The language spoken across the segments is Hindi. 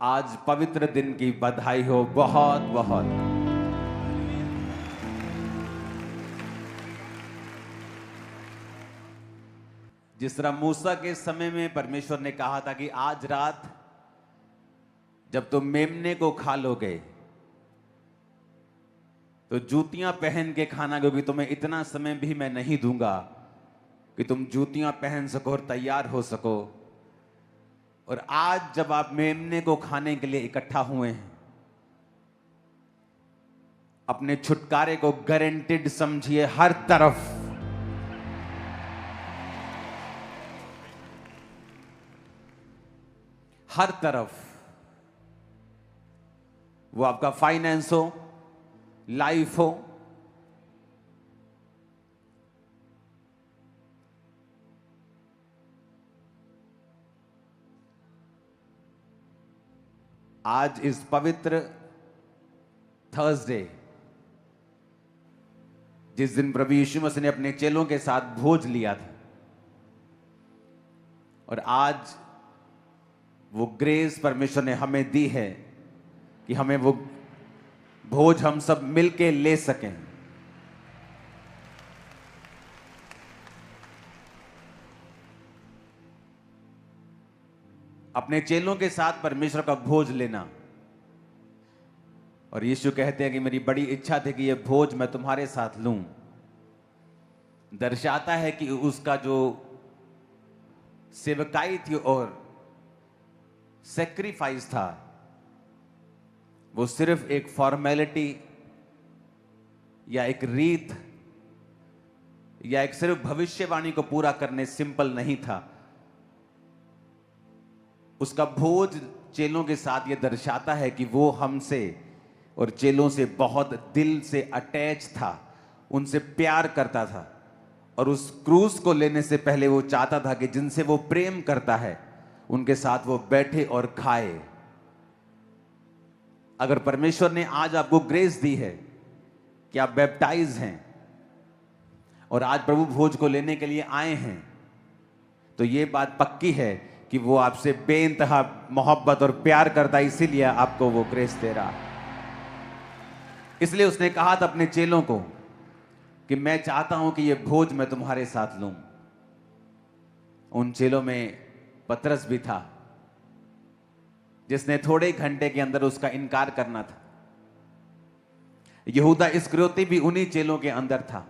आज पवित्र दिन की बधाई हो बहुत बहुत। जिस तरह मूसा के समय में परमेश्वर ने कहा था कि आज रात जब तुम मेमने को खा लोगे तो जूतियां पहन के खाना, क्योंकि तुम्हें इतना समय भी मैं नहीं दूंगा कि तुम जूतियां पहन सको और तैयार हो सको। और आज जब आप मेमने को खाने के लिए इकट्ठा हुए हैं, अपने छुटकारे को गारंटेड समझिए। हर तरफ हर तरफ, वो आपका फाइनेंस हो, लाइफ हो, आज इस पवित्र थर्सडे, जिस दिन प्रभु यीशु मसीह ने अपने चेलों के साथ भोज लिया था, और आज वो ग्रेस परमेश्वर ने हमें दी है कि हमें वो भोज हम सब मिलके ले सकें। अपने चेलों के साथ परमेश्वर का भोज लेना। और यीशु कहते हैं कि मेरी बड़ी इच्छा थी कि ये भोज मैं तुम्हारे साथ लूं। दर्शाता है कि उसका जो सेवकाई थी और सैक्रिफाइस था, वो सिर्फ एक फॉर्मेलिटी या एक रीत या एक सिर्फ भविष्यवाणी को पूरा करने सिंपल नहीं था। उसका भोज चेलों के साथ यह दर्शाता है कि वो हमसे और चेलों से बहुत दिल से अटैच था, उनसे प्यार करता था। और उस क्रूस को लेने से पहले वो चाहता था कि जिनसे वो प्रेम करता है उनके साथ वो बैठे और खाए। अगर परमेश्वर ने आज आपको ग्रेस दी है कि आप बैप्टाइज हैं और आज प्रभु भोज को लेने के लिए आए हैं, तो ये बात पक्की है कि वो आपसे बेइंतहा मोहब्बत और प्यार करता है, इसीलिए आपको वो ग्रेस दे रहा है। इसलिए उसने कहा था अपने चेलों को कि मैं चाहता हूं कि ये भोज मैं तुम्हारे साथ लूं। उन चेलों में पतरस भी था, जिसने थोड़े घंटे के अंदर उसका इनकार करना था। यहूदा इस्करियोती भी उन्हीं चेलों के अंदर था,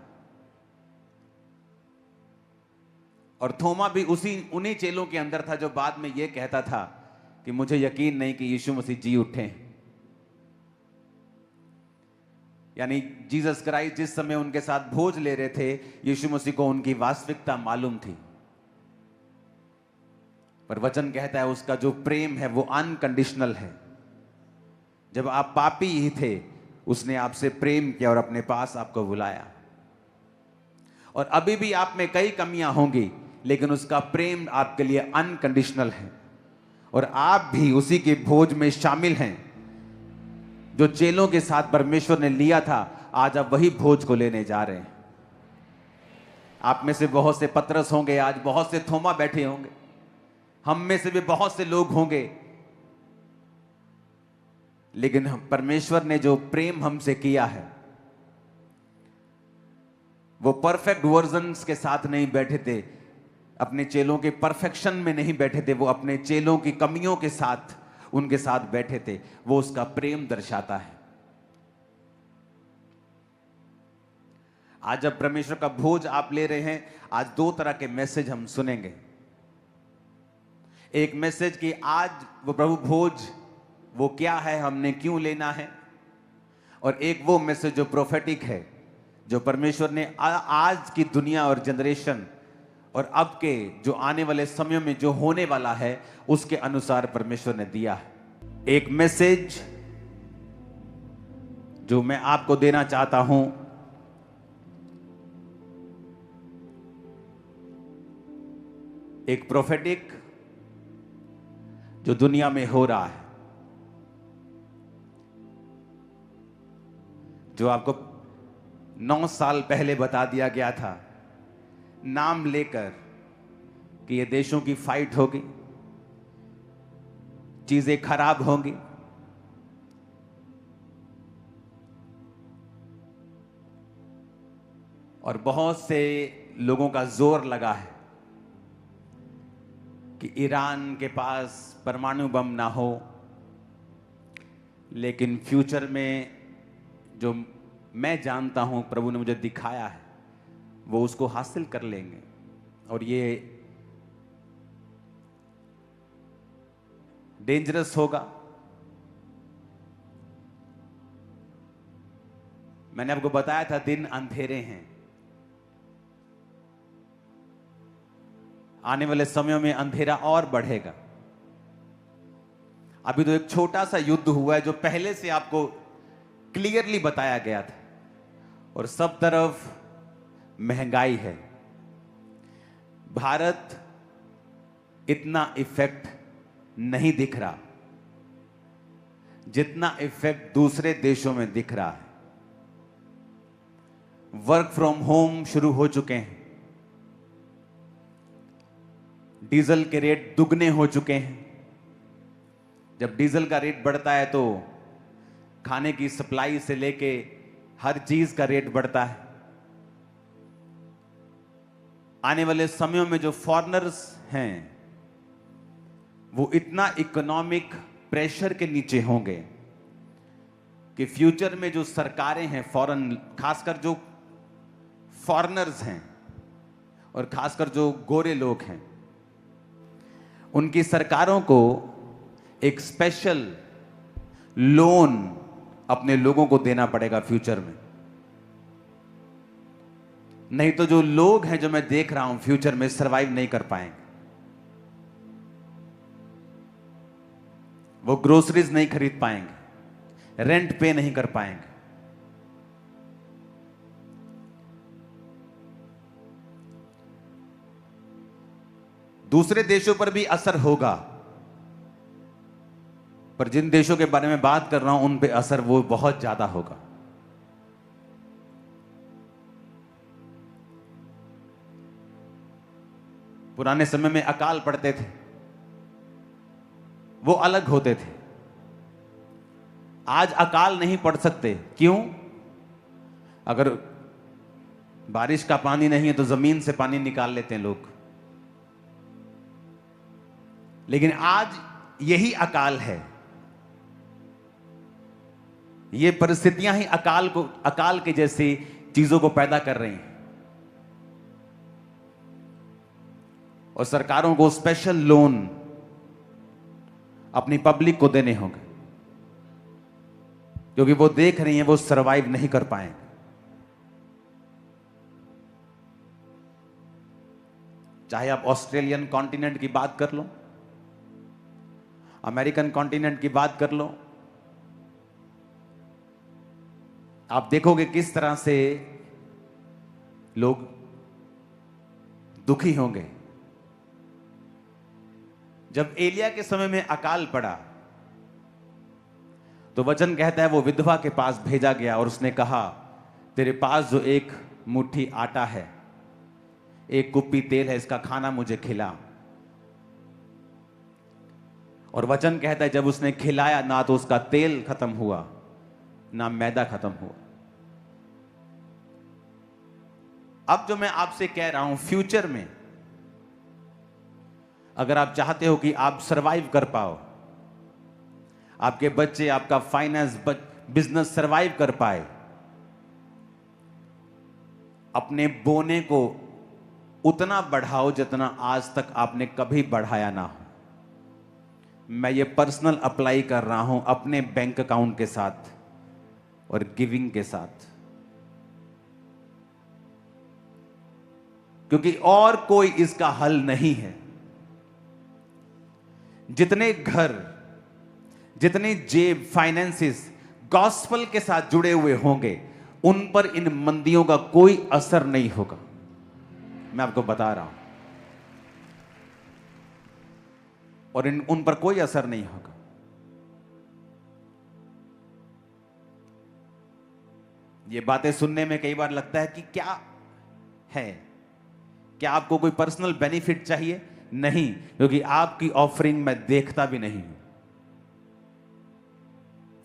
और थोमा भी उन्हीं चेलों के अंदर था जो बाद में यह कहता था कि मुझे यकीन नहीं कि यीशु मसीह जी उठे। यानी जीसस क्राइस्ट जिस समय उनके साथ भोज ले रहे थे, यीशु मसीह को उनकी वास्तविकता मालूम थी। पर वचन कहता है उसका जो प्रेम है वो अनकंडीशनल है। जब आप पापी ही थे, उसने आपसे प्रेम किया और अपने पास आपको बुलाया। और अभी भी आप में कई कमियां होंगी, लेकिन उसका प्रेम आपके लिए अनकंडीशनल है। और आप भी उसी के भोज में शामिल हैं जो चेलों के साथ परमेश्वर ने लिया था। आज आप वही भोज को लेने जा रहे हैं। आप में से बहुत से पतरस होंगे, आज बहुत से थोमा बैठे होंगे, हम में से भी बहुत से लोग होंगे, लेकिन परमेश्वर ने जो प्रेम हमसे किया है वो परफेक्ट वर्जन्स के साथ नहीं बैठे थे, अपने चेलों के परफेक्शन में नहीं बैठे थे, वो अपने चेलों की कमियों के साथ उनके साथ बैठे थे। वो उसका प्रेम दर्शाता है। आज जब परमेश्वर का भोज आप ले रहे हैं, आज दो तरह के मैसेज हम सुनेंगे। एक मैसेज कि आज वो प्रभु भोज वो क्या है, हमने क्यों लेना है। और एक वो मैसेज जो प्रोफेटिक है, जो परमेश्वर ने आज की दुनिया और जनरेशन और अब के जो आने वाले समयों में जो होने वाला है उसके अनुसार परमेश्वर ने दिया है। एक मैसेज जो मैं आपको देना चाहता हूं, एक प्रोफेटिक जो दुनिया में हो रहा है, जो आपको 9 साल पहले बता दिया गया था, नाम लेकर कि ये देशों की फाइट होगी, चीजें खराब होंगी, और बहुत से लोगों का जोर लगा है कि ईरान के पास परमाणु बम ना हो, लेकिन फ्यूचर में जो मैं जानता हूं, प्रभु ने मुझे दिखाया है, वो उसको हासिल कर लेंगे। और ये डेंजरस होगा। मैंने आपको बताया था दिन अंधेरे हैं, आने वाले समयों में अंधेरा और बढ़ेगा। अभी तो एक छोटा सा युद्ध हुआ है जो पहले से आपको क्लियरली बताया गया था, और सब तरफ महंगाई है। भारत इतना इफेक्ट नहीं दिख रहा जितना इफेक्ट दूसरे देशों में दिख रहा है। वर्क फ्रॉम होम शुरू हो चुके हैं, डीजल के रेट दुगने हो चुके हैं। जब डीजल का रेट बढ़ता है तो खाने की सप्लाई से लेके हर चीज का रेट बढ़ता है। आने वाले समयों में जो फॉरेनर्स हैं वो इतना इकोनॉमिक प्रेशर के नीचे होंगे कि फ्यूचर में जो सरकारें हैं फॉरेन, खासकर जो फॉरेनर्स हैं और खासकर जो गोरे लोग हैं, उनकी सरकारों को एक स्पेशल लोन अपने लोगों को देना पड़ेगा फ्यूचर में। नहीं तो जो लोग हैं, जो मैं देख रहा हूं, फ्यूचर में सरवाइव नहीं कर पाएंगे। वो ग्रोसरीज नहीं खरीद पाएंगे, रेंट पे नहीं कर पाएंगे। दूसरे देशों पर भी असर होगा, पर जिन देशों के बारे में बात कर रहा हूं उन पे असर वो बहुत ज्यादा होगा। पुराने समय में अकाल पड़ते थे, वो अलग होते थे। आज अकाल नहीं पड़ सकते। क्यों? अगर बारिश का पानी नहीं है तो जमीन से पानी निकाल लेते हैं लोग। लेकिन आज यही अकाल है। ये परिस्थितियां ही अकाल के जैसी चीजों को पैदा कर रही हैं। और सरकारों को स्पेशल लोन अपनी पब्लिक को देने होंगे, क्योंकि वो देख रही हैं वो सरवाइव नहीं कर पाएंगे। चाहे आप ऑस्ट्रेलियन कॉन्टिनेंट की बात कर लो, अमेरिकन कॉन्टिनेंट की बात कर लो, आप देखोगे किस तरह से लोग दुखी होंगे। जब एलिया के समय में अकाल पड़ा तो वचन कहता है वो विधवा के पास भेजा गया और उसने कहा, तेरे पास जो एक मुट्ठी आटा है, एक कुप्पी तेल है, इसका खाना मुझे खिला। और वचन कहता है जब उसने खिलाया, ना तो उसका तेल खत्म हुआ ना मैदा खत्म हुआ। अब जो मैं आपसे कह रहा हूं, फ्यूचर में अगर आप चाहते हो कि आप सरवाइव कर पाओ, आपके बच्चे, आपका फाइनेंस, बिजनेस सरवाइव कर पाए, अपने बोने को उतना बढ़ाओ जितना आज तक आपने कभी बढ़ाया ना हो। मैं ये पर्सनल अप्लाई कर रहा हूं अपने बैंक अकाउंट के साथ और गिविंग के साथ, क्योंकि और कोई इसका हल नहीं है। जितने घर, जितने जेब, फाइनेंसेस गॉस्पल के साथ जुड़े हुए होंगे, उन पर इन मंदियों का कोई असर नहीं होगा। मैं आपको बता रहा हूं, और उन पर कोई असर नहीं होगा। ये बातें सुनने में कई बार लगता है कि क्या है, क्या आपको कोई पर्सनल बेनिफिट चाहिए? नहीं, क्योंकि आपकी ऑफरिंग मैं देखता भी नहीं हूं।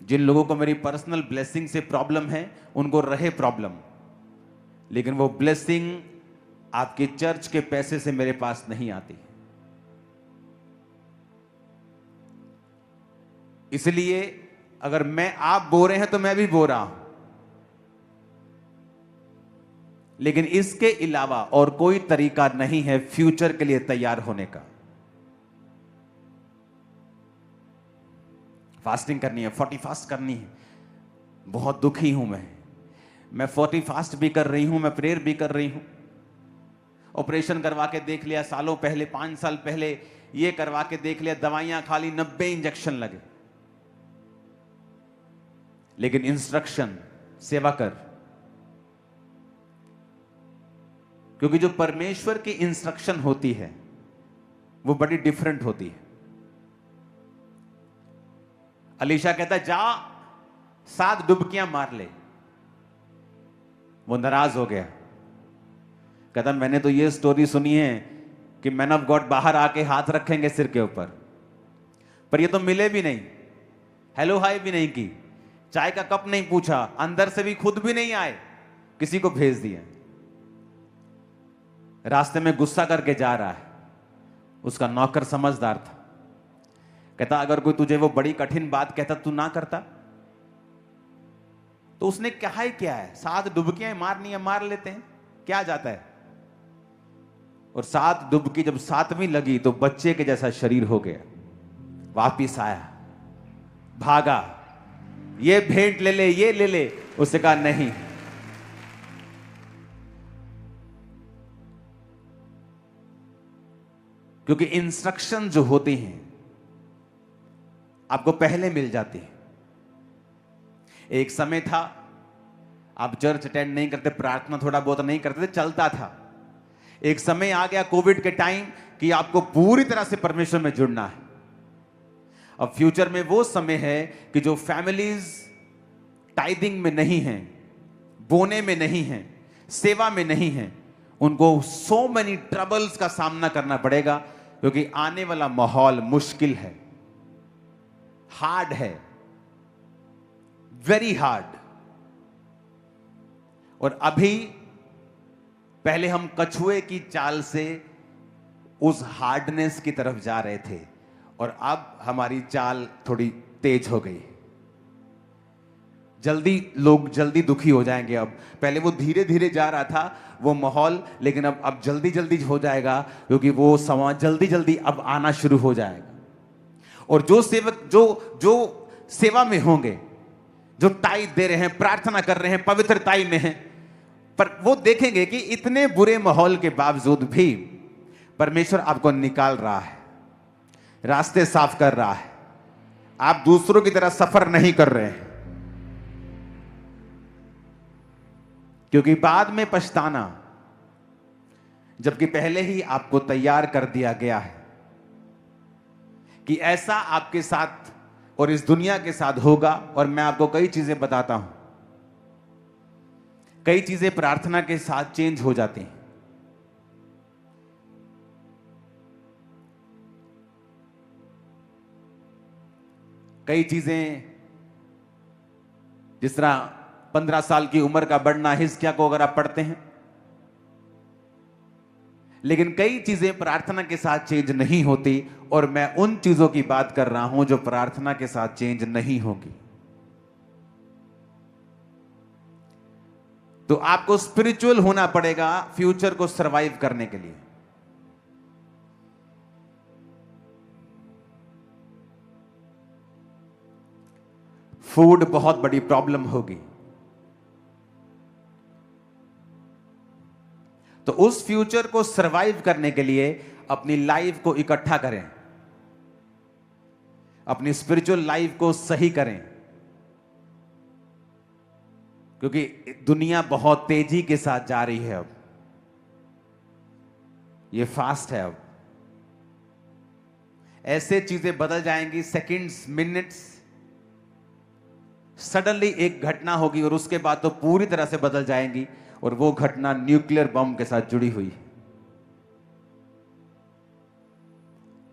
जिन लोगों को मेरी पर्सनल ब्लेसिंग से प्रॉब्लम है उनको रहे प्रॉब्लम, लेकिन वो ब्लेसिंग आपके चर्च के पैसे से मेरे पास नहीं आती। इसलिए अगर आप बो रहे हैं तो मैं भी बो रहा हूं, लेकिन इसके अलावा और कोई तरीका नहीं है फ्यूचर के लिए तैयार होने का। फास्टिंग करनी है, 40 फास्ट करनी है। बहुत दुखी हूं मैं 40 फास्ट भी कर रही हूं, मैं प्रेयर भी कर रही हूं। ऑपरेशन करवा के देख लिया सालों पहले, 5 साल पहले ये करवा के देख लिया, दवाइयां खा ली, 90 इंजेक्शन लगे, लेकिन इंस्ट्रक्शन सेवा कर। क्योंकि जो परमेश्वर की इंस्ट्रक्शन होती है वो बड़ी डिफरेंट होती है। अलीशा कहता जा 7 डुबकियां मार ले। वो नाराज हो गया, कहता मैंने तो ये स्टोरी सुनी है कि मैन ऑफ गॉड बाहर आके हाथ रखेंगे सिर के ऊपर, पर ये तो मिले भी नहीं, हेलो हाय भी नहीं की, चाय का कप नहीं पूछा, अंदर से भी खुद भी नहीं आए, किसी को भेज दिया। रास्ते में गुस्सा करके जा रहा है। उसका नौकर समझदार था, कहता अगर कोई तुझे वो बड़ी कठिन बात कहता तू ना करता। तो उसने कहा ही क्या है, 7 डुबकियां मारनी है, मार लेते हैं, क्या जाता है। और 7 डुबकी जब 7वीं लगी तो बच्चे के जैसा शरीर हो गया। वापिस आया, भागा, ये भेंट ले ले, ये ले ले। उसने कहा नहीं। क्योंकि इंस्ट्रक्शन जो होती हैं आपको पहले मिल जाती है। एक समय था आप चर्च अटेंड नहीं करते, प्रार्थना थोड़ा बहुत नहीं करते थे, चलता था। एक समय आ गया कोविड के टाइम कि आपको पूरी तरह से परमेश्वर में जुड़ना है। अब फ्यूचर में वो समय है कि जो फैमिलीज टाइदिंग में नहीं हैं, बोने में नहीं हैं, सेवा में नहीं हैं, उनको सो मेनी ट्रबल्स का सामना करना पड़ेगा। क्योंकि आने वाला माहौल मुश्किल है, हार्ड है, वेरी हार्ड। और अभी पहले हम कछुए की चाल से उस हार्डनेस की तरफ जा रहे थे, और अब हमारी चाल थोड़ी तेज हो गई। लोग जल्दी दुखी हो जाएंगे। अब पहले वो धीरे धीरे जा रहा था वो माहौल, लेकिन अब जल्दी जल्दी हो जाएगा, क्योंकि वो समय जल्दी जल्दी अब आना शुरू हो जाएगा। और जो सेवक जो सेवा में होंगे, जो टाइट दे रहे हैं, प्रार्थना कर रहे हैं, पवित्रताई में हैं, पर वो देखेंगे कि इतने बुरे माहौल के बावजूद भी परमेश्वर आपको निकाल रहा है, रास्ते साफ कर रहा है। आप दूसरों की तरह सफर नहीं कर रहे हैं। क्योंकि बाद में पछताना, जबकि पहले ही आपको तैयार कर दिया गया है कि ऐसा आपके साथ और इस दुनिया के साथ होगा। और मैं आपको कई चीजें बताता हूं, कई चीजें प्रार्थना के साथ चेंज हो जाती हैं। कई चीजें, जिस तरह 15 साल की उम्र का बढ़ना, हिजकिय्याह को अगर आप पढ़ते हैं, लेकिन कई चीजें प्रार्थना के साथ चेंज नहीं होती। और मैं उन चीजों की बात कर रहा हूं जो प्रार्थना के साथ चेंज नहीं होगी। तो आपको स्पिरिचुअल होना पड़ेगा फ्यूचर को सरवाइव करने के लिए। फूड बहुत बड़ी प्रॉब्लम होगी। तो उस फ्यूचर को सरवाइव करने के लिए अपनी लाइफ को इकट्ठा करें, अपनी स्पिरिचुअल लाइफ को सही करें। क्योंकि दुनिया बहुत तेजी के साथ जा रही है। अब ये फास्ट है। अब ऐसे चीजें बदल जाएंगी, सेकंड्स, मिनट्स। सडनली एक घटना होगी और उसके बाद तो पूरी तरह से बदल जाएंगी। और वो घटना न्यूक्लियर बम के साथ जुड़ी हुई।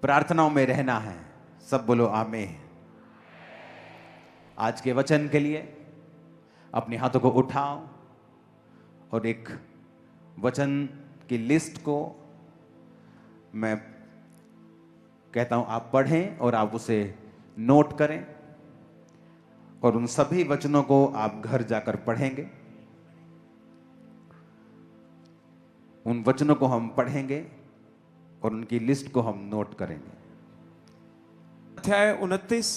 प्रार्थनाओं में रहना है। सब बोलो आमीन। आज के वचन के लिए अपने हाथों को उठाओ और एक वचन की लिस्ट को मैं कहता हूं आप पढ़ें और आप उसे नोट करें और उन सभी वचनों को आप घर जाकर पढ़ेंगे। उन वचनों को हम पढ़ेंगे और उनकी लिस्ट को हम नोट करेंगे। अध्याय 29,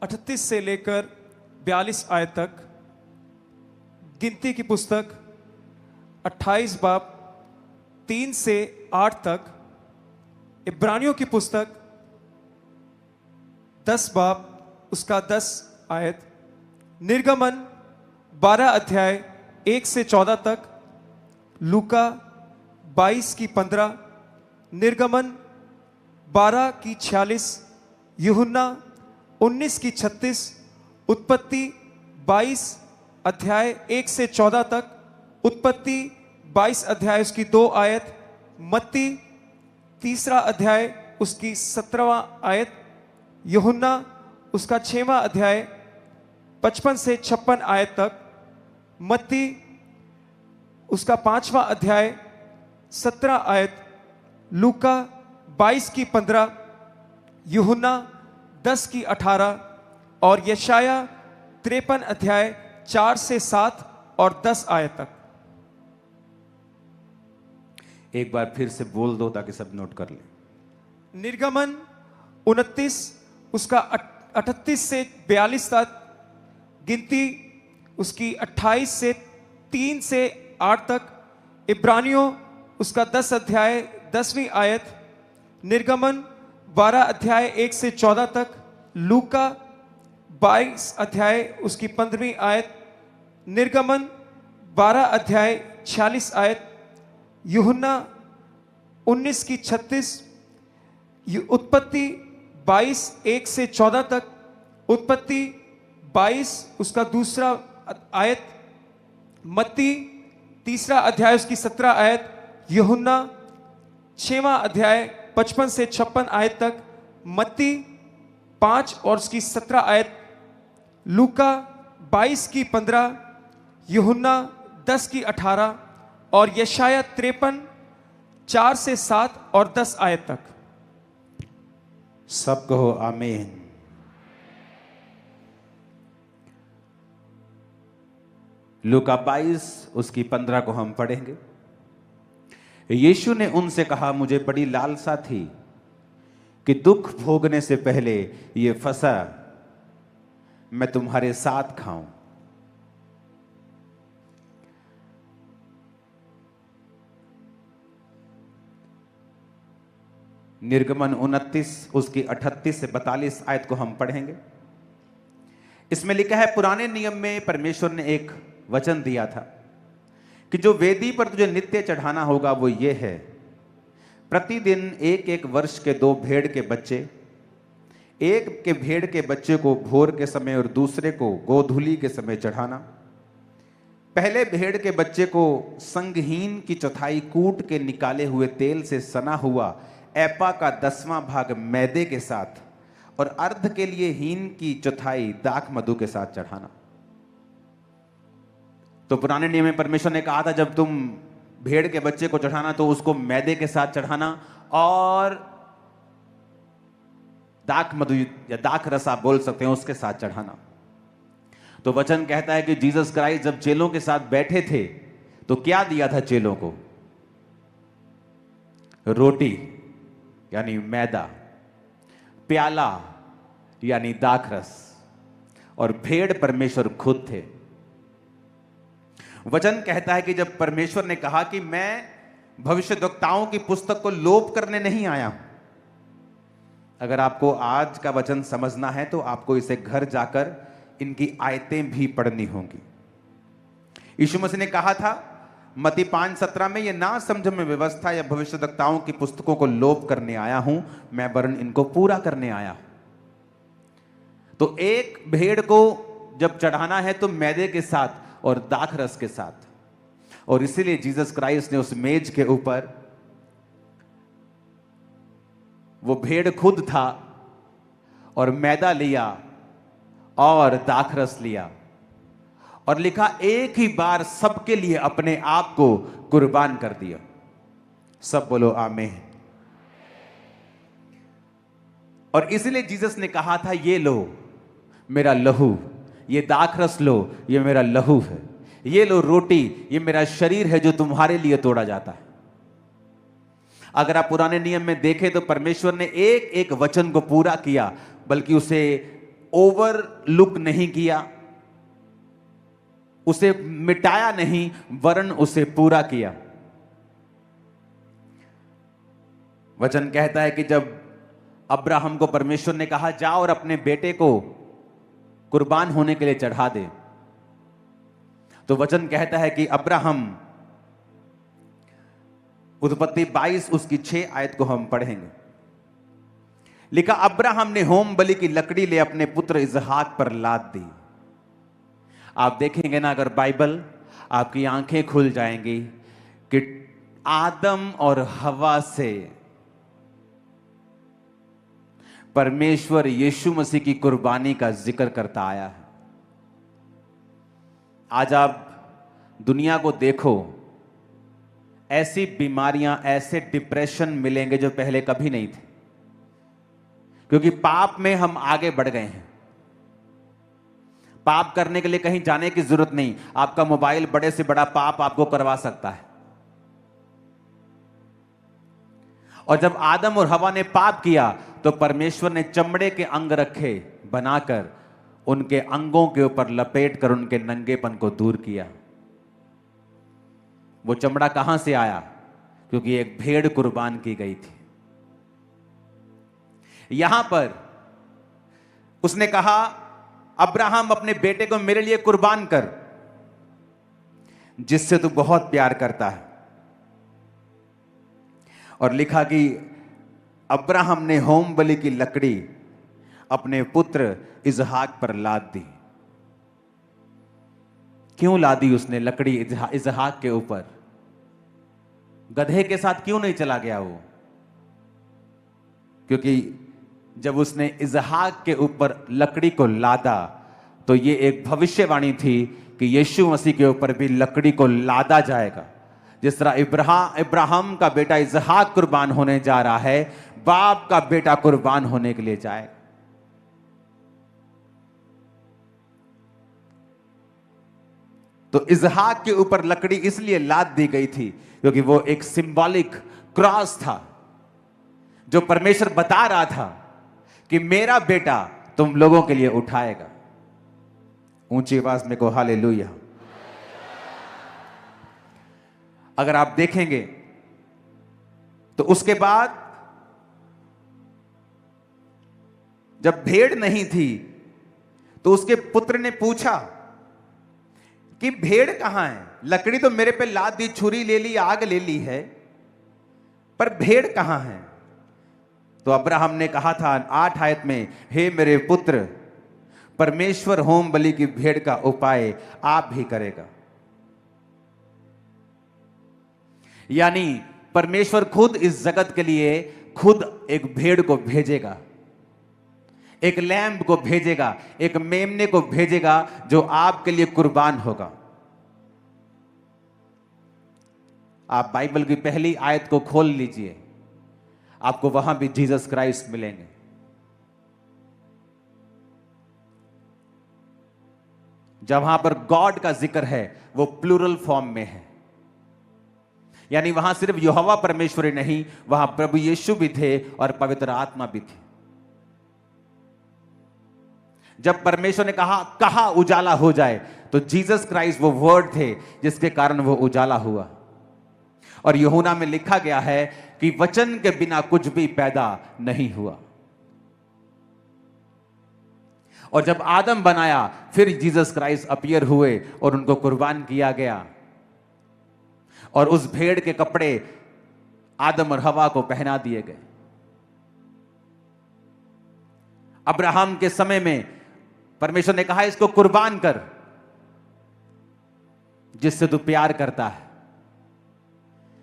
38 से लेकर 42 आयत तक, गिनती की पुस्तक 28 बाब 3 से 8 तक, इब्रानियों की पुस्तक 10 बाब उसका 10 आयत, निर्गमन 12 अध्याय 1 से 14 तक, लूका 22 की 15, निर्गमन 12 की 46, यूहन्ना 19 की 36, उत्पत्ति 22 अध्याय 1 से 14 तक, उत्पत्ति 22 अध्याय उसकी 2 आयत, मत्ती 3 अध्याय उसकी 17वां आयत, यूहन्ना उसका 6वां अध्याय 55 से 56 आयत तक, मत्ती उसका 5वां अध्याय 17 आयत, लूका 22 की 15, यूहन्ना 10 की 18 और यशाया 53 अध्याय 4 से 7 और 10 आयत तक। एक बार फिर से बोल दो ताकि सब नोट कर लें। निर्गमन 29 उसका 38 से 42 तक, गिनती उसकी 28 से 3 से 8 तक, इब्रानियों उसका 10 अध्याय 10वीं आयत, निर्गमन 12 अध्याय 1 से 14 तक, लूका 22 अध्याय उसकी 15वीं आयत, निर्गमन 12 अध्याय 46 आयत, यूहन्ना 19 की 36, उत्पत्ति 22 1 से 14 तक, उत्पत्ति 22 उसका 2 आयत, मत्ती 3 अध्याय उसकी 17 आयत, यूहन्ना 6वां अध्याय 55 से 56 आयत तक, मत्ती 5 और उसकी 17 आयत, लूका 22 की 15, यूहन्ना 10 की 18 और यशाया 53 4 से 7 और 10 आयत तक। सब कहो आमीन। लूका 22 उसकी 15 को हम पढ़ेंगे। यीशु ने उनसे कहा, मुझे बड़ी लालसा थी कि दुख भोगने से पहले ये फसह मैं तुम्हारे साथ खाऊं। निर्गमन 29 उसकी 38 से 42 आयत को हम पढ़ेंगे। इसमें लिखा है, पुराने नियम में परमेश्वर ने एक वचन दिया था कि जो वेदी पर तुझे नित्य चढ़ाना होगा वो ये है, प्रतिदिन एक एक वर्ष के 2 भेड़ के बच्चे, एक के भेड़ के बच्चे को भोर के समय और दूसरे को गोधूली के समय चढ़ाना। पहले भेड़ के बच्चे को संगहीन की चौथाई कूट के निकाले हुए तेल से सना हुआ एपा का 10वां भाग मैदे के साथ और अर्ध के लिए हीन की चौथाई दाख मधु के साथ चढ़ाना। तो पुराने नियम में परमेश्वर ने कहा था जब तुम भेड़ के बच्चे को चढ़ाना तो उसको मैदे के साथ चढ़ाना और दाख मधु या दाख रस आप बोल सकते हैं उसके साथ चढ़ाना। तो वचन कहता है कि जीसस क्राइस्ट जब चेलों के साथ बैठे थे तो क्या दिया था चेलों को? रोटी यानी मैदा, प्याला यानी दाखरस, और भेड़ परमेश्वर खुद थे। वचन कहता है कि जब परमेश्वर ने कहा कि मैं भविष्यद्वक्ताओं की पुस्तक को लोप करने नहीं आया हूं। अगर आपको आज का वचन समझना है तो आपको इसे घर जाकर इनकी आयतें भी पढ़नी होंगी। यीशु मसीह ने कहा था मत्ती 5:17 में, ये ना समझ में व्यवस्था या भविष्यद्वक्ताओं की पुस्तकों को लोप करने आया हूं, मैं वरन इनको पूरा करने आया हूं। तो एक भेड़ को जब चढ़ाना है तो मैदे के साथ और दाखरस के साथ, और इसीलिए जीसस क्राइस्ट ने उस मेज के ऊपर, वो भेड़ खुद था और मैदा लिया और दाखरस लिया और लिखा, एक ही बार सबके लिए अपने आप को कुर्बान कर दिया। सब बोलो आमीन। और इसलिए जीसस ने कहा था, ये लो मेरा लहू, ये दाखरस लो, ये मेरा लहू है, ये लो रोटी, ये मेरा शरीर है जो तुम्हारे लिए तोड़ा जाता है। अगर आप पुराने नियम में देखें तो परमेश्वर ने एक एक वचन को पूरा किया, बल्कि उसे ओवरलुक नहीं किया, उसे मिटाया नहीं, वरन उसे पूरा किया। वचन कहता है कि जब अब्राहम को परमेश्वर ने कहा, जाओ और अपने बेटे को कुर्बान होने के लिए चढ़ा दे, तो वचन कहता है कि अब्राहम, उत्पत्ति 22 उसकी 6 आयत को हम पढ़ेंगे। लिखा, अब्राहम ने होम बलि की लकड़ी ले अपने पुत्र इसहाक पर लाद दी। आप देखेंगे ना अगर बाइबल, आपकी आंखें खुल जाएंगी कि आदम और हवा से परमेश्वर यीशु मसीह की कुर्बानी का जिक्र करता आया है। आज आप दुनिया को देखो, ऐसी बीमारियां, ऐसे डिप्रेशन मिलेंगे जो पहले कभी नहीं थे, क्योंकि पाप में हम आगे बढ़ गए हैं। पाप करने के लिए कहीं जाने की जरूरत नहीं, आपका मोबाइल बड़े से बड़ा पाप आपको करवा सकता है। और जब आदम और हवा ने पाप किया तो परमेश्वर ने चमड़े के अंग रखे बनाकर, उनके अंगों के ऊपर लपेट कर उनके नंगेपन को दूर किया। वो चमड़ा कहां से आया? क्योंकि एक भेड़ कुर्बान की गई थी। यहां पर उसने कहा, अब्राहम अपने बेटे को मेरे लिए कुर्बान कर, जिससे तू बहुत प्यार करता है। और लिखा कि अब्राहम ने होम बलि की लकड़ी अपने पुत्र इसहाक पर लाद दी। क्यों लादी उसने लकड़ी इसहाक के ऊपर? गधे के साथ क्यों नहीं चला गया वो? क्योंकि जब उसने इसहाक के ऊपर लकड़ी को लादा तो ये एक भविष्यवाणी थी कि यीशु मसीह के ऊपर भी लकड़ी को लादा जाएगा। जिस तरह इब्राहिम का बेटा इसहाक कुर्बान होने जा रहा है, बाप का बेटा कुर्बान होने के लिए जाएगा। तो इसहाक के ऊपर लकड़ी इसलिए लाद दी गई थी क्योंकि वो एक सिंबॉलिक क्रॉस था, जो परमेश्वर बता रहा था कि मेरा बेटा तुम लोगों के लिए उठाएगा। ऊंची आवाज में को हालेलुया। अगर आप देखेंगे तो उसके बाद जब भेड़ नहीं थी तो उसके पुत्र ने पूछा कि भेड़ कहां है? लकड़ी तो मेरे पे लाद दी, छुरी ले ली, आग ले ली है, पर भेड़ कहां है? तो अब्राहम ने कहा था 8 आयत में, हे मेरे पुत्र, परमेश्वर होम बलि की भेड़ का उपाय आप भी करेगा। यानी परमेश्वर खुद इस जगत के लिए खुद एक भेड़ को भेजेगा, एक लैम्ब को भेजेगा, एक मेमने को भेजेगा जो आपके लिए कुर्बान होगा। आप बाइबल की पहली आयत को खोल लीजिए, आपको वहां भी जीसस क्राइस्ट मिलेंगे। जहां पर गॉड का जिक्र है वो प्लूरल फॉर्म में है, यानी वहां सिर्फ यहोवा परमेश्वर ही नहीं, वहां प्रभु यीशु भी थे और पवित्र आत्मा भी थी। जब परमेश्वर ने कहा उजाला हो जाए, तो जीसस क्राइस्ट वो वर्ड थे जिसके कारण वो उजाला हुआ। और यूहन्ना में लिखा गया है कि वचन के बिना कुछ भी पैदा नहीं हुआ। और जब आदम बनाया, फिर जीसस क्राइस्ट अपीयर हुए और उनको कुर्बान किया गया, और उस भेड़ के कपड़े आदम और हवा को पहना दिए गए। अब्राहम के समय में परमेश्वर ने कहा, इसको कुर्बान कर, जिससे तू प्यार करता है।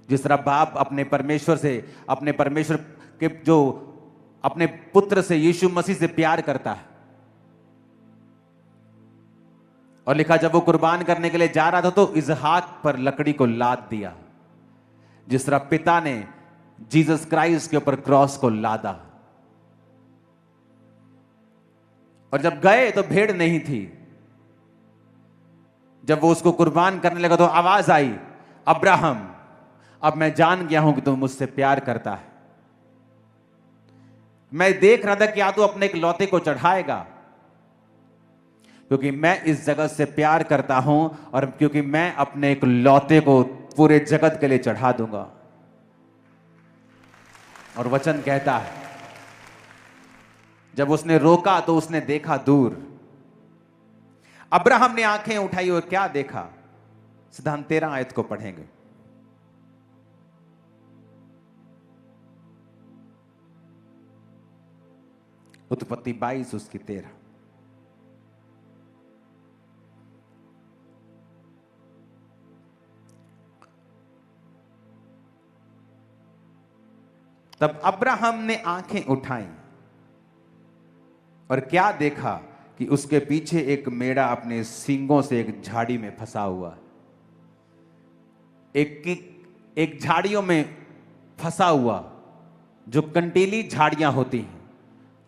जिस तरह बाप अपने परमेश्वर से, अपने परमेश्वर के जो अपने पुत्र से, यीशु मसीह से प्यार करता है, और लिखा जब वो कुर्बान करने के लिए जा रहा था तो इसहाक पर लकड़ी को लाद दिया, जिस तरह पिता ने जीसस क्राइस्ट के ऊपर क्रॉस को लादा। और जब गए तो भेड़ नहीं थी। जब वो उसको कुर्बान करने लगा तो आवाज आई, अब्राहम, अब मैं जान गया हूं कि तू मुझसे प्यार करता है। मैं देख रहा था कि या तू अपने एक लौते को चढ़ाएगा, क्योंकि मैं इस जगत से प्यार करता हूं और क्योंकि मैं अपने एक लौते को पूरे जगत के लिए चढ़ा दूंगा। और वचन कहता है जब उसने रोका तो उसने देखा दूर। अब्राहम ने आंखें उठाई और क्या देखा? सीधा हम 13 आयत को पढ़ेंगे। उत्पत्ति 22 उसकी 13। तब अब्राहम ने आंखें उठाई और क्या देखा कि उसके पीछे एक मेढ़ा अपने सींगों से एक झाड़ी में फंसा हुआ, एक झाड़ियों में फंसा हुआ, जो कंटीली झाड़ियां होती हैं।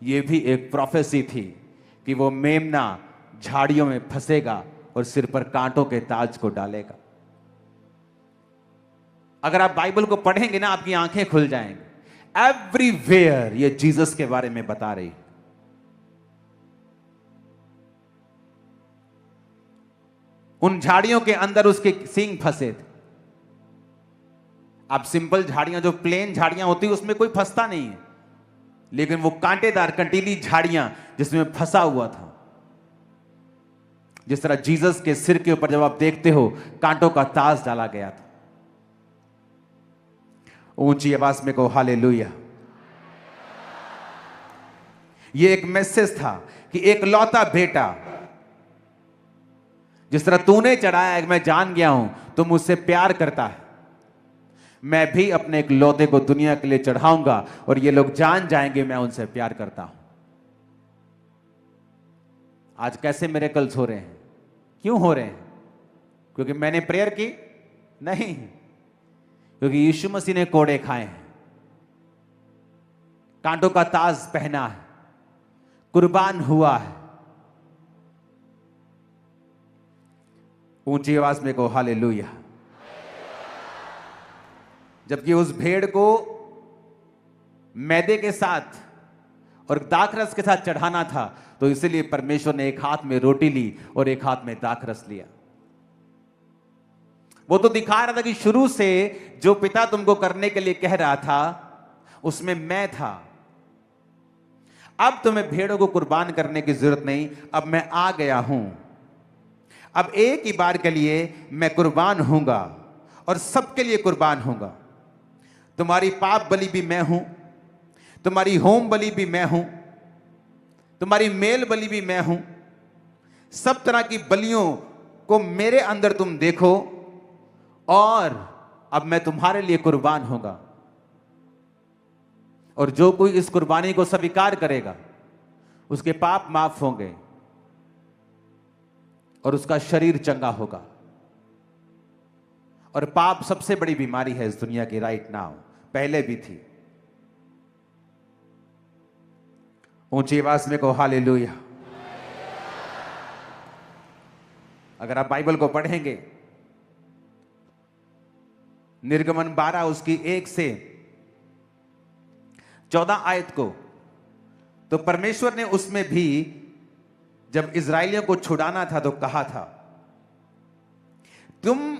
यह भी एक प्रोफेसी थी कि वो मेमना झाड़ियों में फंसेगा और सिर पर कांटों के ताज को डालेगा। अगर आप बाइबल को पढ़ेंगे ना, आपकी आंखें खुल जाएंगी। एवरीवेयर ये जीसस के बारे में बता रही। उन झाड़ियों के अंदर उसके सींग फंसे थे। आप सिंपल झाड़ियां, जो प्लेन झाड़ियां होती है, उसमें कोई फंसता नहीं है, लेकिन वो कांटेदार कंटीली झाड़ियां जिसमें फंसा हुआ था। जिस तरह जीसस के सिर के ऊपर जब आप देखते हो कांटों का ताज डाला गया था। ऊंची आवाज में कहो हालेलुया। ये एक मैसेज था कि एक लौता बेटा, जिस तरह तूने चढ़ाया है, मैं जान गया हूं तू मुझसे प्यार करता है, मैं भी अपने एक लौते को दुनिया के लिए चढ़ाऊंगा और ये लोग जान जाएंगे मैं उनसे प्यार करता हूं। आज कैसे मिरेकल्स हो रहे हैं? क्यों हो रहे हैं? क्योंकि मैंने प्रेयर की? नहीं, क्योंकि यीशु मसीह ने कोड़े खाए हैं, कांटों का ताज पहना है, कुर्बान हुआ है। ऊंची आवाज में कहो हालेलुया। जबकि उस भेड़ को मैदे के साथ और दाखरस के साथ चढ़ाना था, तो इसलिए परमेश्वर ने एक हाथ में रोटी ली और एक हाथ में दाखरस लिया। वो तो दिखा रहा था कि शुरू से जो पिता तुमको करने के लिए कह रहा था उसमें मैं था। अब तुम्हें भेड़ों को कुर्बान करने की जरूरत नहीं, अब मैं आ गया हूं। अब एक ही बार के लिए मैं कुर्बान होऊंगा और सबके लिए कुर्बान होऊंगा। तुम्हारी पाप बलि भी मैं हूं, तुम्हारी होम बलि भी मैं हूं, तुम्हारी मेल बलि भी मैं हूं। सब तरह की बलियों को मेरे अंदर तुम देखो और अब मैं तुम्हारे लिए कुर्बान होगा। और जो कोई इस कुर्बानी को स्वीकार करेगा उसके पाप माफ होंगे और उसका शरीर चंगा होगा। और पाप सबसे बड़ी बीमारी है इस दुनिया की राइट नाउ, पहले भी थी। ऊंची आवाज में कहो हालेलुया। अगर आप बाइबल को पढ़ेंगे, निर्गमन 12 उसकी 1 से 14 आयत को, तो परमेश्वर ने उसमें भी जब इजराइलियों को छुड़ाना था तो कहा था, तुम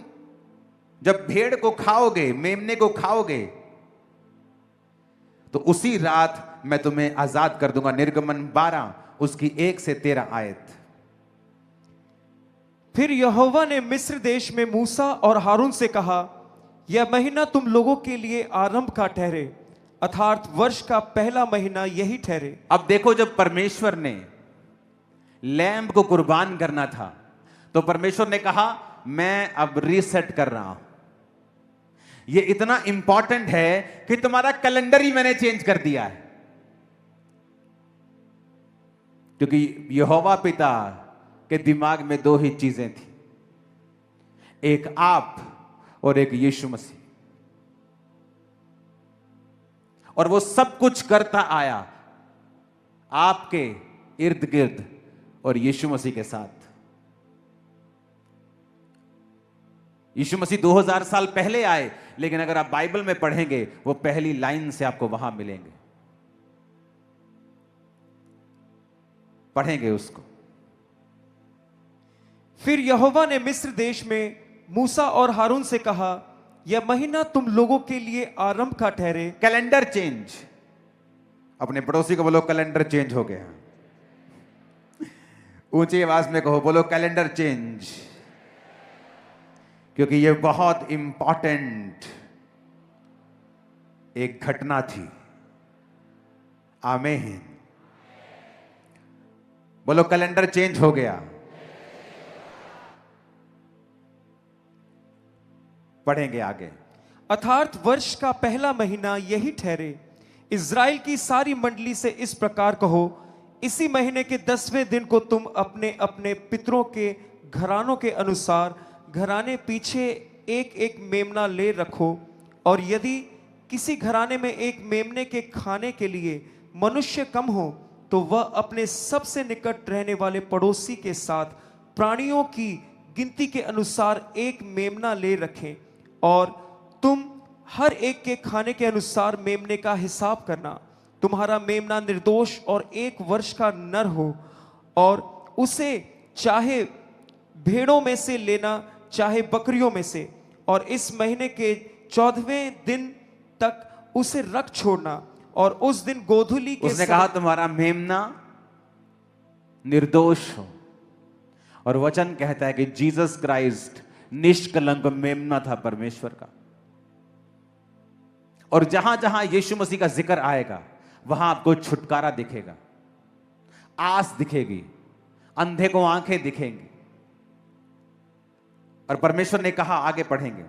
जब भेड़ को खाओगे, मेमने को खाओगे, तो उसी रात मैं तुम्हें आजाद कर दूंगा। निर्गमन 12 उसकी 1 से 13 आयत। फिर यहोवा ने मिस्र देश में मूसा और हारून से कहा, यह महीना तुम लोगों के लिए आरंभ का ठहरे, अर्थात वर्ष का पहला महीना यही ठहरे। अब देखो, जब परमेश्वर ने लैम्ब को कुर्बान करना था तो परमेश्वर ने कहा मैं अब रीसेट कर रहा हूं। यह इतना इंपॉर्टेंट है कि तुम्हारा कैलेंडर ही मैंने चेंज कर दिया है। क्योंकि यहोवा पिता कि दिमाग में दो ही चीजें थी, एक आप और एक यीशु मसीह। और वो सब कुछ करता आया आपके इर्द गिर्द और यीशु मसीह के साथ। यीशु मसीह 2000 साल पहले आए, लेकिन अगर आप बाइबल में पढ़ेंगे वो पहली लाइन से आपको वहां मिलेंगे, पढ़ेंगे उसको। फिर यहोवा ने मिस्र देश में मूसा और हारून से कहा, यह महीना तुम लोगों के लिए आरंभ का ठहरे। Calendar change. अपने पड़ोसी को बोलो कैलेंडर चेंज हो गया। ऊंची आवाज में कहो, बोलो कैलेंडर चेंज, क्योंकि यह बहुत इंपॉर्टेंट एक घटना थी। आमीन। बोलो कैलेंडर चेंज हो गया। पढ़ेंगे आगे। अर्थात वर्ष का पहला महीना यही ठहरे। इज़राइल की सारी मंडली से इस प्रकार कहो, इसी महीने के 10वें दिन को तुम अपने अपने पितरों के घरानों के अनुसार घराने पीछे एक एक मेमना ले रखो। और यदि किसी घराने में एक मेमने के खाने के लिए मनुष्य कम हो, तो वह अपने सबसे निकट रहने वाले पड़ोसी के साथ प्राणियों की गिनती के अनुसार एक मेमना ले रखें। और तुम हर एक के खाने के अनुसार मेमने का हिसाब करना। तुम्हारा मेमना निर्दोष और 1 वर्ष का नर हो, और उसे चाहे भेड़ों में से लेना चाहे बकरियों में से, और इस महीने के 14वें दिन तक उसे रख छोड़ना। और उस दिन गोधूली के उसने कहा तुम्हारा मेमना निर्दोष हो। और वचन कहता है कि जीसस क्राइस्ट निष्कलंक मेमना था परमेश्वर का। और जहां जहां यीशु मसीह का जिक्र आएगा वहां आपको छुटकारा दिखेगा, आस दिखेगी, अंधे को आंखें दिखेंगी। और परमेश्वर ने कहा, आगे पढ़ेंगे,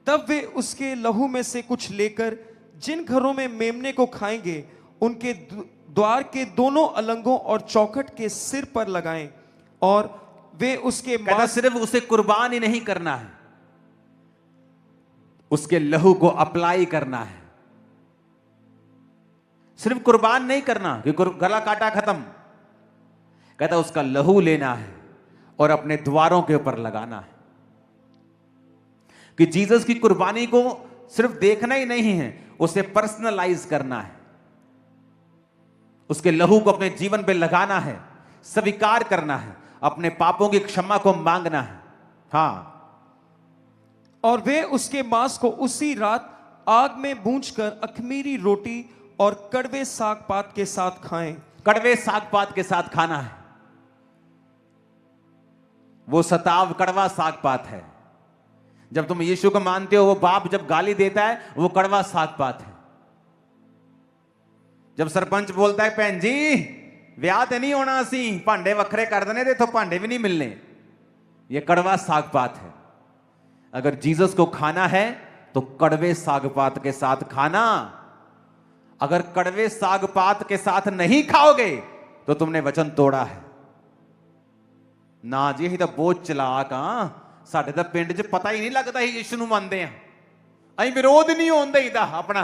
तब वे उसके लहू में से कुछ लेकर जिन घरों में मेमने को खाएंगे उनके द्वार के दोनों अलंगों और चौखट के सिर पर लगाएं। और वे उसके सिर्फ उसे कुर्बान ही नहीं करना है, उसके लहू को अप्लाई करना है। सिर्फ कुर्बान नहीं करना कि गला काटा खत्म। कहता उसका लहू लेना है और अपने द्वारों के ऊपर लगाना है। कि जीसस की कुर्बानी को सिर्फ देखना ही नहीं है, उसे पर्सनलाइज करना है। उसके लहू को अपने जीवन पे लगाना है, स्वीकार करना है, अपने पापों की क्षमा को मांगना है। हां। और वे उसके मांस को उसी रात आग में भूंजकर अखमीरी रोटी और कड़वे साग पात के साथ खाएं। कड़वे साग पात के साथ खाना है। वो सताव कड़वा साग पात है। जब तुम यीशु को मानते हो, वो बाप जब गाली देता है वो कड़वा साग पात है। जब सरपंच बोलता है, भैन जी विआह ते नहीं होना, असी भांडे वखरे कर देने, तो भांडे भी नहीं मिलने, ये कड़वा साग पात है। अगर जीसस को खाना है तो कड़वे साग पात के साथ खाना। अगर कड़वे साग पात के साथ नहीं खाओगे तो तुमने वचन तोड़ा है ना जी। यही तो बहुत चलाक हां, साडे तां पिंड च पता ही नहीं लगता ही यीशु नूं मनदे आ। असीं विरोध नहीं होण देईदा अपना।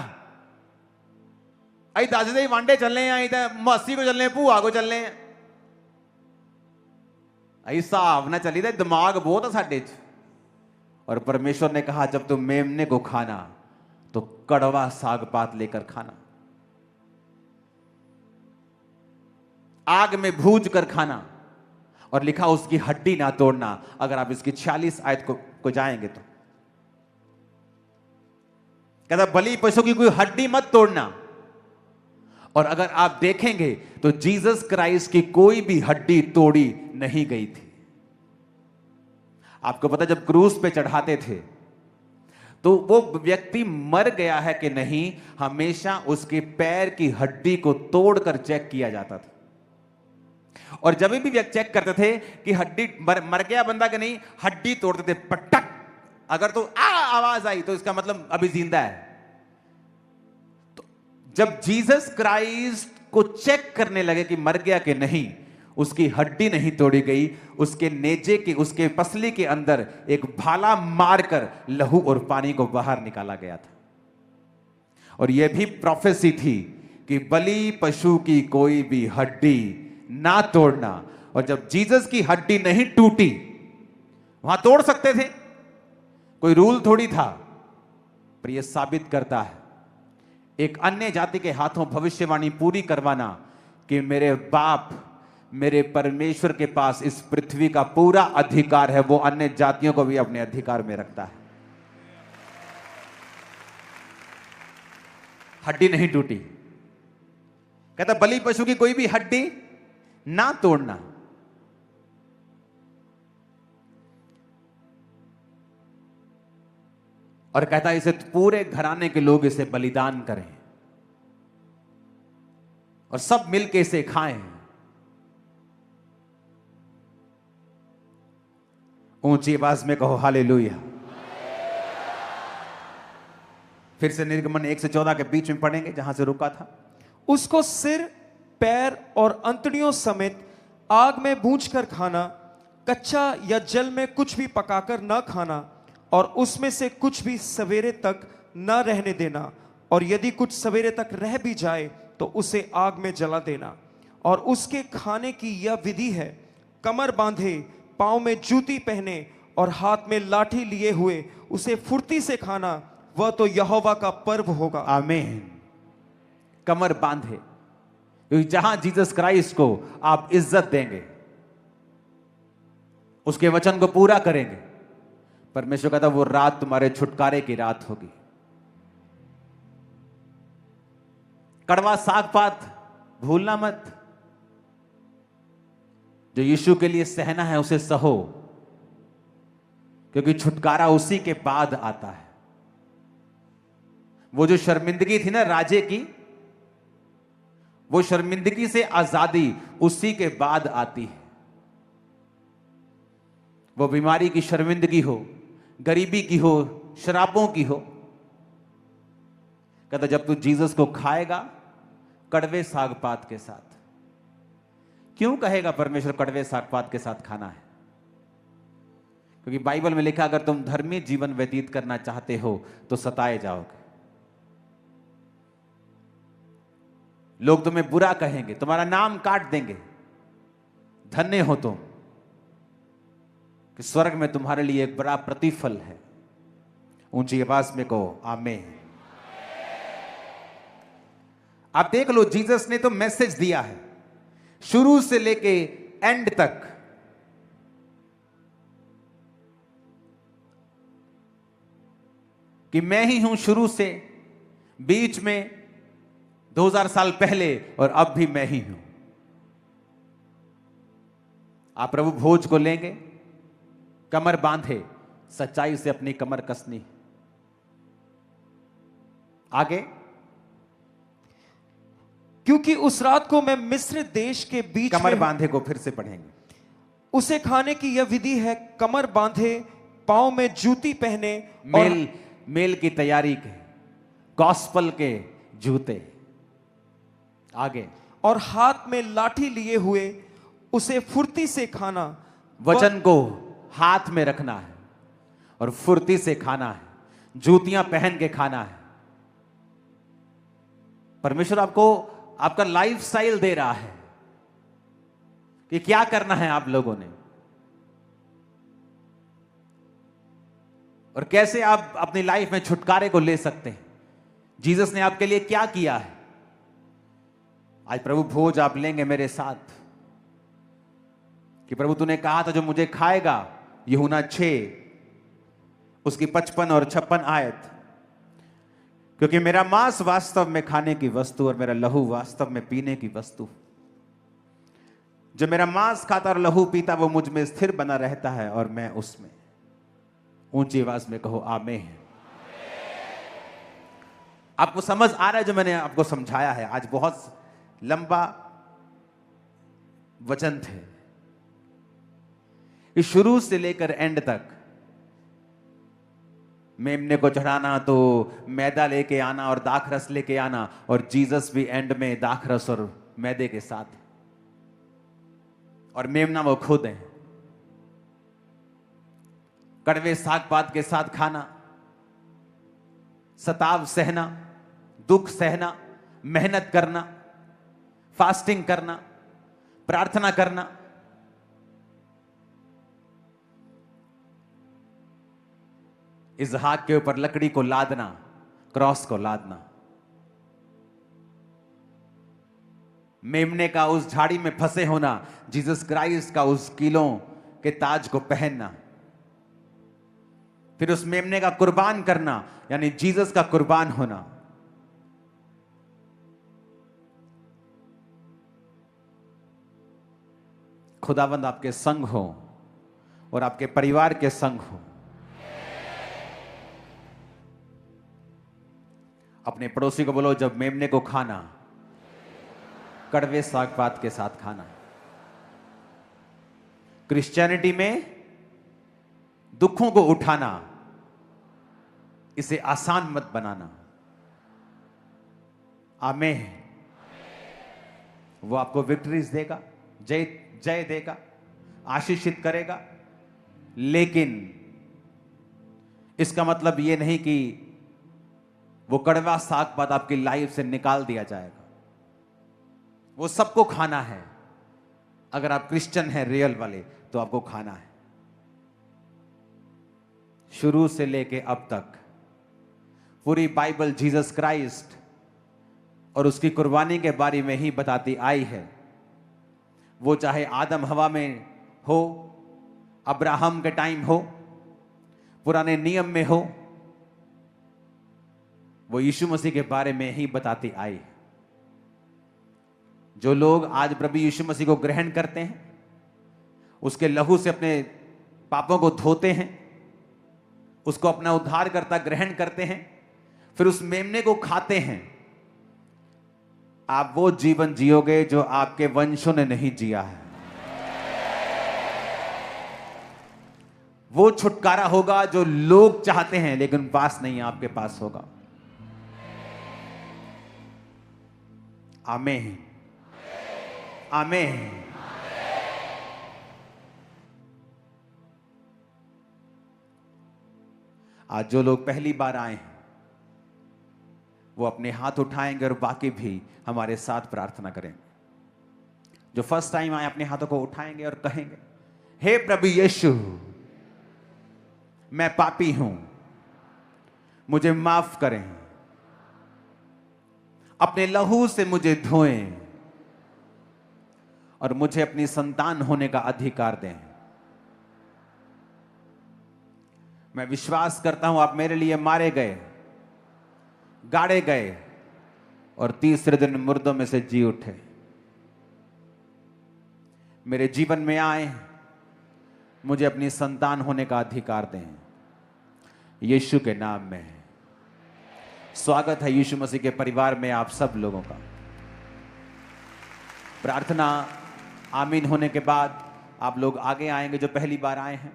असीं दसदे ही वांडे चलने आ, असीं तां मासी को चलने, भूआ को चलने आ। असीं हिसाब नाल चलीदा, दिमाग बहुत है साडे च। और परमेश्वर ने कहा, जब तुम मेमने को खाना तो कड़वा साग पात लेकर खाना, आग में भूज कर खाना। और लिखा उसकी हड्डी ना तोड़ना। अगर आप इसकी 46 आयत को जाएंगे तो कहता बलि पशु की कोई हड्डी मत तोड़ना। और अगर आप देखेंगे तो जीसस क्राइस्ट की कोई भी हड्डी तोड़ी नहीं गई थी। आपको पता, जब क्रूस पे चढ़ाते थे तो वो व्यक्ति मर गया है कि नहीं, हमेशा उसके पैर की हड्डी को तोड़कर चेक किया जाता था। और जब भी चेक करते थे कि हड्डी मर गया बंदा कि नहीं, हड्डी तोड़ते थे पटक। अगर तो आवाज आई तो इसका मतलब अभी जिंदा है। तो जब जीसस क्राइस्ट को चेक करने लगे कि मर गया कि नहीं, उसकी हड्डी नहीं तोड़ी गई, उसके नेजे के, उसके पसली के अंदर एक भाला मारकर लहू और पानी को बाहर निकाला गया था। और यह भी प्रोफेसी थी कि बलि पशु की कोई भी हड्डी ना तोड़ना। और जब जीसस की हड्डी नहीं टूटी, वहां तोड़ सकते थे, कोई रूल थोड़ी था, पर यह साबित करता है एक अन्य जाति के हाथों भविष्यवाणी पूरी करवाना कि मेरे बाप, मेरे परमेश्वर के पास इस पृथ्वी का पूरा अधिकार है, वो अन्य जातियों को भी अपने अधिकार में रखता है। हड्डी नहीं टूटी, कहता बलि पशु की कोई भी हड्डी ना तोड़ना। और कहता इसे पूरे घराने के लोग इसे बलिदान करें और सब मिलके इसे खाएं। ऊंची आवाज में कहो हालेलुया। फिर से निर्गमन 1 से 14 के बीच में पढ़ेंगे जहां से रुका था। उसको सिर, पैर और अंतड़ियों समेत आग में भूंजकर खाना, कच्चा या जल में कुछ भी पकाकर न खाना, और उसमें से कुछ भी सवेरे तक न रहने देना, और यदि कुछ सवेरे तक रह भी जाए तो उसे आग में जला देना। और उसके खाने की यह विधि है, कमर बांधे, पांव में जूती पहने और हाथ में लाठी लिए हुए उसे फुर्ती से खाना, वह तो यहोवा का पर्व होगा। आमीन। कमर बांधे, क्योंकि जहां जीसस क्राइस्ट को आप इज्जत देंगे, उसके वचन को पूरा करेंगे, परमेश्वर कहता वो रात तुम्हारे छुटकारे की रात होगी। कड़वा साग पात भूलना मत, जो यीशु के लिए सहना है उसे सहो, क्योंकि छुटकारा उसी के बाद आता है। वो जो शर्मिंदगी थी ना राजे की, वो शर्मिंदगी से आजादी उसी के बाद आती है। वो बीमारी की शर्मिंदगी हो, गरीबी की हो, शराबों की हो, कहता जब तू जीसस को खाएगा कड़वे साग पात के साथ। क्यों कहेगा परमेश्वर कड़वे साग पात के साथ खाना है? क्योंकि बाइबल में लिखा अगर तुम धर्मी जीवन व्यतीत करना चाहते हो तो सताए जाओगे, लोग तुम्हें बुरा कहेंगे, तुम्हारा नाम काट देंगे। धन्य हो तुम कि स्वर्ग में तुम्हारे लिए एक बड़ा प्रतिफल है। ऊंची आवाज में कहो आमीन। आप देख लो, जीसस ने तो मैसेज दिया है शुरू से लेके एंड तक। कि मैं ही हूं शुरू से, बीच में, 2000 साल पहले और अब भी मैं ही हूं। आप प्रभु भोज को लेंगे, कमर बांधे, सच्चाई से अपनी कमर कसनी। आगे, क्योंकि उस रात को मैं मिस्र देश के बीच कमर में, बांधे को फिर से पढ़ेंगे। उसे खाने की यह विधि है, कमर बांधे, पांव में जूती पहने, मेल की तैयारी के, गॉस्पल के जूते। आगे, और हाथ में लाठी लिए हुए उसे फुर्ती से खाना। वचन को हाथ में रखना है और फुर्ती से खाना है, जूतियां पहन के खाना है। परमेश्वर आपको आपका लाइफस्टाइल दे रहा है कि क्या करना है आप लोगों ने, और कैसे आप अपनी लाइफ में छुटकारे को ले सकते हैं। जीसस ने आपके लिए क्या किया है। आज प्रभु भोज आप लेंगे मेरे साथ कि प्रभु तूने कहा था जो मुझे खाएगा, यूहन्ना 6 उसकी 55 और 56 आयत, क्योंकि मेरा मांस वास्तव में खाने की वस्तु और मेरा लहू वास्तव में पीने की वस्तु। जो मेरा मांस खाता और लहू पीता वो मुझ में स्थिर बना रहता है और मैं उसमें। ऊंची आवाज में कहो आमीन। आपको समझ आ रहा है जो मैंने आपको समझाया है? आज बहुत लंबा वचन थे, कि शुरू से लेकर एंड तक मेमने को चढ़ाना तो मैदा लेके आना और दाखरस लेके आना, और जीसस भी एंड में दाखरस और मैदे के साथ। और मेमना वो खुद है। कड़वे साग पात के साथ खाना, सताव सहना, दुख सहना, मेहनत करना, फास्टिंग करना, प्रार्थना करना, इसहाक के ऊपर लकड़ी को लादना, क्रॉस को लादना, मेमने का उस झाड़ी में फंसे होना, जीसस क्राइस्ट का उस कीलों के ताज को पहनना, फिर उस मेमने का कुर्बान करना, यानी जीसस का कुर्बान होना। खुदावंद आपके संग हो और आपके परिवार के संग हो। अपने पड़ोसी को बोलो, जब मेमने को खाना, कड़वे साग पात के साथ खाना। क्रिश्चियनिटी में दुखों को उठाना, इसे आसान मत बनाना। आमीन। वो आपको विक्ट्रीज देगा, जय जय देगा, आशीषित करेगा, लेकिन इसका मतलब यह नहीं कि वो कड़वा साग पात आपकी लाइफ से निकाल दिया जाएगा। वो सबको खाना है। अगर आप क्रिश्चियन हैं रियल वाले, तो आपको खाना है। शुरू से लेके अब तक पूरी बाइबल जीसस क्राइस्ट और उसकी कुर्बानी के बारे में ही बताती आई है। वो चाहे आदम हवा में हो, अब्राहम के टाइम हो, पुराने नियम में हो, वो यीशु मसीह के बारे में ही बताती आई है। जो लोग आज प्रभु यीशु मसीह को ग्रहण करते हैं, उसके लहू से अपने पापों को धोते हैं, उसको अपना उद्धारकर्ता ग्रहण करते हैं, फिर उस मेमने को खाते हैं, आप वो जीवन जियोगे जो आपके वंशों ने नहीं जिया है। वो छुटकारा होगा जो लोग चाहते हैं लेकिन पास नहीं, आपके पास होगा। आमीन, आमीन। आज जो लोग पहली बार आए हैं, वो अपने हाथ उठाएंगे और बाकी भी हमारे साथ प्रार्थना करेंगे। जो फर्स्ट टाइम आए अपने हाथों को उठाएंगे और कहेंगे, हे प्रभु यीशु, मैं पापी हूं, मुझे माफ करें, अपने लहू से मुझे धोएं और मुझे अपनी संतान होने का अधिकार दें। मैं विश्वास करता हूं आप मेरे लिए मारे गए, गाड़े गए और तीसरे दिन मुर्दों में से जी उठे। मेरे जीवन में आए, मुझे अपनी संतान होने का अधिकार दें। यीशु के नाम में स्वागत है यीशु मसीह के परिवार में आप सब लोगों का। प्रार्थना आमीन होने के बाद आप लोग आगे आएंगे जो पहली बार आए हैं,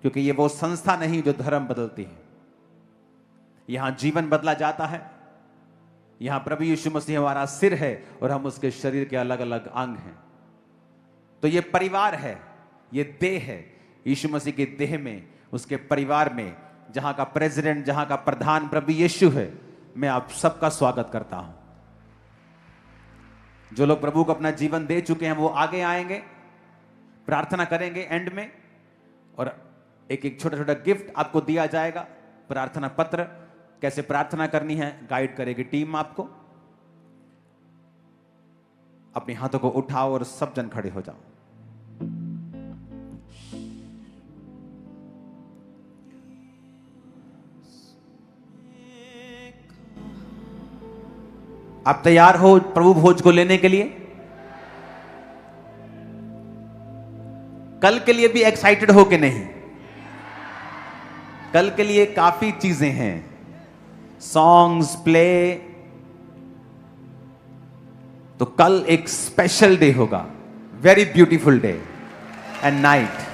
क्योंकि ये वो संस्था नहीं जो धर्म बदलती है। यहां जीवन बदला जाता है। यहां प्रभु यीशु मसीह हमारा सिर है और हम उसके शरीर के अलग अलग अंग हैं। तो ये परिवार है, ये देह है। यीशु मसीह के देह में, उसके परिवार में, जहां का प्रेसिडेंट, जहां का प्रधान प्रभु यीशु है, मैं आप सबका स्वागत करता हूं। जो लोग प्रभु को अपना जीवन दे चुके हैं वो आगे आएंगे, प्रार्थना करेंगे एंड में, और एक एक छोटा छोटा गिफ्ट आपको दिया जाएगा। प्रार्थना पत्र, कैसे प्रार्थना करनी है गाइड करेगी टीम आपको। अपने हाथों को उठाओ और सब जन खड़े हो जाओ। आप तैयार हो प्रभु भोज को लेने के लिए? कल के लिए भी एक्साइटेड हो कि नहीं? कल के लिए काफी चीजें हैं, सॉन्ग्स प्ले। तो कल एक स्पेशल डे होगा, very beautiful day and night.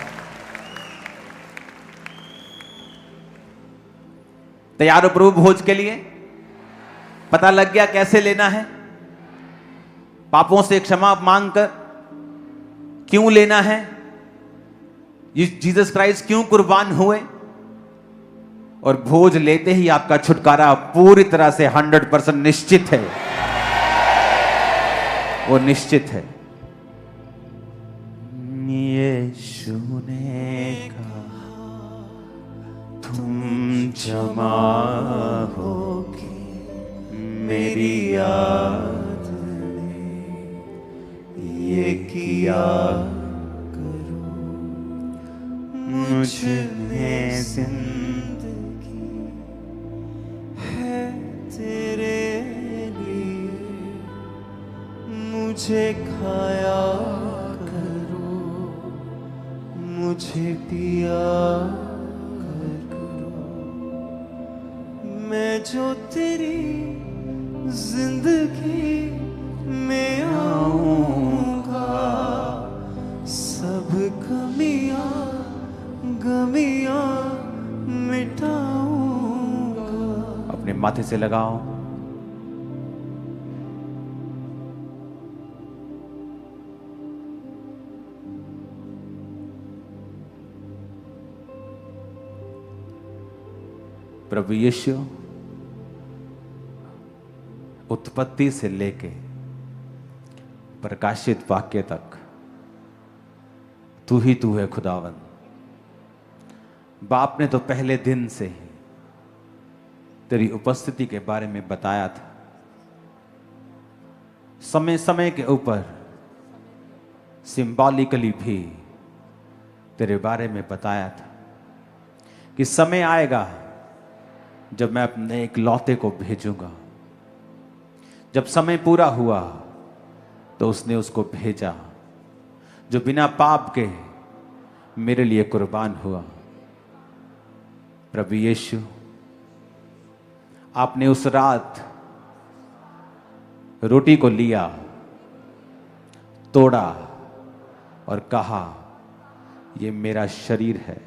तैयार हो प्रभु भोज के लिए? पता लग गया कैसे लेना है? पापों से क्षमा मांगकर, क्यों लेना है, ये जीसस क्राइस्ट क्यों कुर्बान हुए, और भोज लेते ही आपका छुटकारा पूरी तरह से 100% निश्चित है, वो निश्चित है। यीशु ने कहा तुम जमा होगे मेरी याद में, ये किया करो मुझ में जिंदगी है तेरे लिए, मुझे खाया करो, मुझे पिया करो, मैं जो तेरी जिंदगी में आऊंगा, सब गमियां मिटाऊंगा। अपने माथे से लगाओ। प्रभु यीशु उत्पत्ति से लेके प्रकाशित वाक्य तक तू ही तू है खुदावन। बाप ने तो पहले दिन से ही तेरी उपस्थिति के बारे में बताया था, समय समय के ऊपर सिंबॉलिकली भी तेरे बारे में बताया था कि समय आएगा जब मैं अपने एक लौते को भेजूंगा। जब समय पूरा हुआ तो उसने उसको भेजा जो बिना पाप के मेरे लिए कुर्बान हुआ। प्रभु यीशु, आपने उस रात रोटी को लिया, तोड़ा और कहा, यह मेरा शरीर है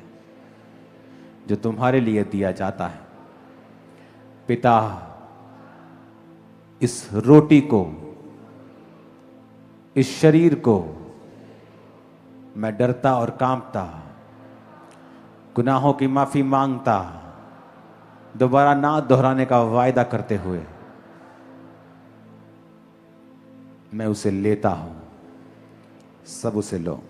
जो तुम्हारे लिए दिया जाता है। पिता, इस रोटी को, इस शरीर को मैं डरता और कांपता, गुनाहों की माफी मांगता, दोबारा ना दोहराने का वायदा करते हुए मैं उसे लेता हूं। सब उसे लो।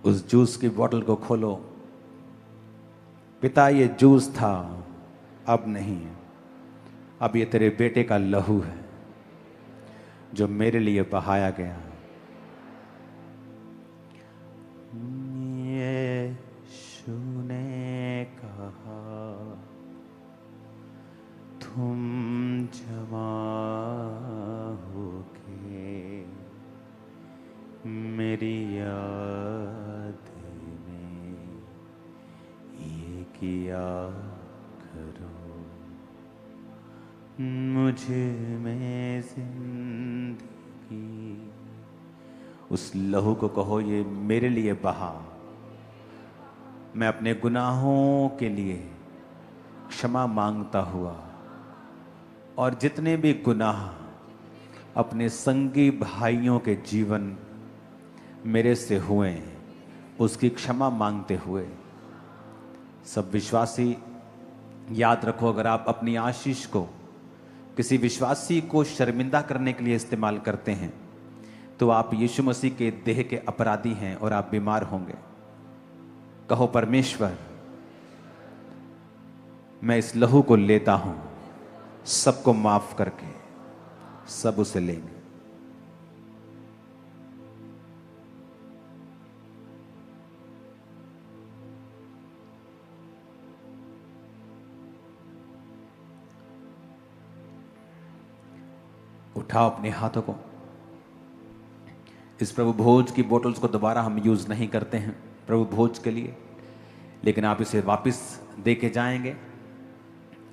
उस जूस की बोतल को खोलो। पिता, ये जूस था, अब नहीं, अब ये तेरे बेटे का लहू है जो मेरे लिए बहाया गया। यीशु ने कहा तुम जमा होके मेरी याद में, ये किया करो मुझे में जिंदगी। उस लहू को कहो, ये मेरे लिए बहा। मैं अपने गुनाहों के लिए क्षमा मांगता हुआ, और जितने भी गुनाह अपने संगी भाइयों के जीवन मेरे से हुए, उसकी क्षमा मांगते हुए, सब विश्वासी याद रखो, अगर आप अपनी आशीष को किसी विश्वासी को शर्मिंदा करने के लिए इस्तेमाल करते हैं तो आप यीशु मसीह के देह के अपराधी हैं और आप बीमार होंगे। कहो, परमेश्वर, मैं इस लहू को लेता हूं, सबको माफ करके सब उसे लेंगे। उठाओ अपने हाथों को। इस प्रभु भोज की बोतल्स को दोबारा हम यूज नहीं करते हैं प्रभु भोज के लिए, लेकिन आप इसे वापस दे के जाएंगे।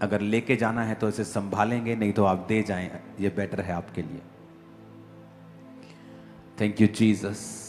अगर लेके जाना है तो इसे संभालेंगे, नहीं तो आप दे जाएं, ये बेटर है आपके लिए। Thank you Jesus.